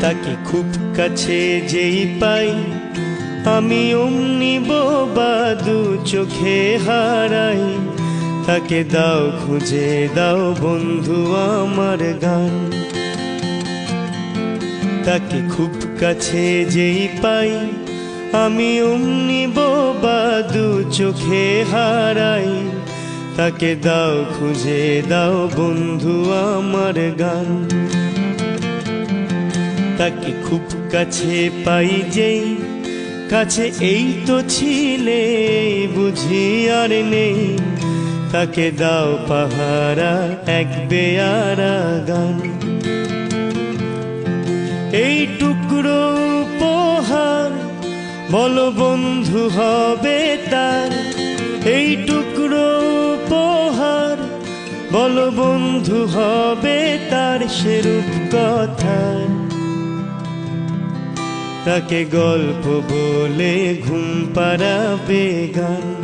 তাকে খুব কাছে যেই পাই আমি অমনি বোবা দু চোখে হারাই। তাকে দাও খুঁজে দাও বন্ধু আমার গান। তাকে খুব কাছে যেই পাই আমি অমনি বোবা দু চোখে হারাই। তাকে দাও খুঁজে দাও বন্ধু আমার গান। তাকে খুব কাছে পাই যেই কাছে এই তো ছিলে বুঝি আর নেই। তাকে দাও পাহারা এক বেয়ারা গান। এই টুকরো উপহার বলো বন্ধু হবে তার। এই টুকরো উপহার বলো বন্ধু হবে তার সেরূপ কথা। তাকে গল্প বলে ঘুম পাড়াবে গান।